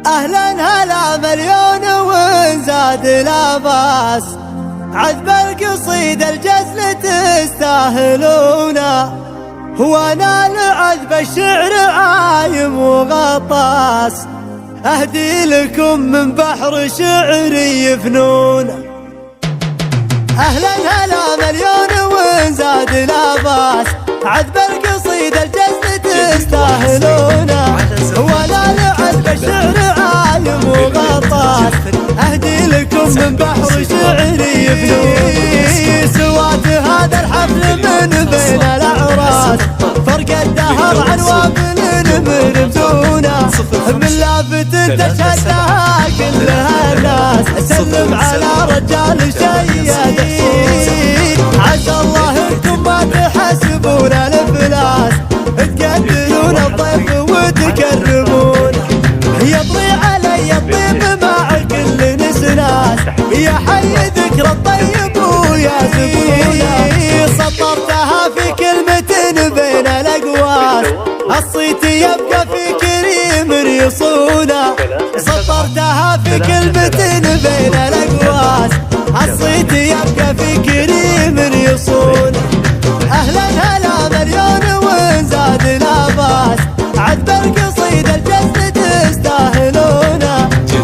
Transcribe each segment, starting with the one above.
أهلا هلا مليون وانزاد لا باس، عذب القصيدة الجزل تستاهلونا، وانا لعذب الشعر عايم وغطاس، اهدي لكم من بحر شعري فنون. أهلا هلا مليون وانزاد لا باس، عذب القصيدة الجزل تستاهلونا، وانا لعذب الشعر عايم وغطاس، اهدي لكم من بحر شعري فنون. سوات هذا الحفل من بين الاعراس، فرق الدهر عن وابل من بدونه، من لافت تشهدها كلها الناس، اسلم على رجال شيادين، عسى الله انكم ما تحسبون الافلاس، تقدرون الضيف وتكرمون، يطري علي الطيب مع كل نسناس، يا حي ذكر الطيب ويا زبونه. سطرتها في كلمة بين الاقواس، الصيت يبقى في كريم يصونه، سطرتها في كلمة بين الاقواس، الصيت يبقى في كريم يصونه. اهلا هلا مليون وانزاد لا باس، عذب القصيدة الجزل تستاهلونا،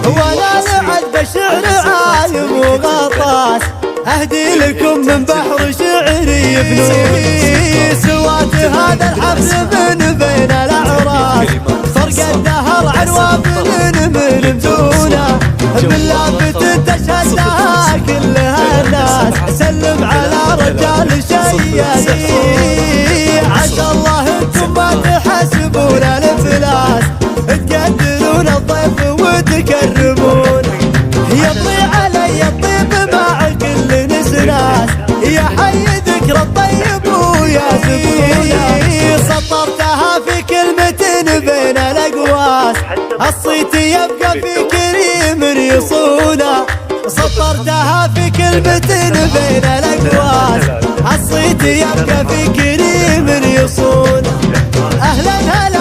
وانا لعذب الشعر عايم وغطاس، اهدي لكم من بحر شعري فنون. سوات هذا الحفل من بين الاعراس، فرق الدهر عن وابل من بدونه، من لافت تشهدها كلها الناس، اسلم على رجال شيادين، عسى الله انتم ما تحسبون الافلاس، تقدرون الضيف وتكرمون، يطري علي الطيب مع كل نسناس، يا حي ذكر الطيب ويا زبونه. سطرتها في كلمة بين الاقواس، الصيت يبقى في كريم يصونه، سطرتها في كلمة بين الاقواس، الصيت يبقى في كريم يصونه. اهلا هلا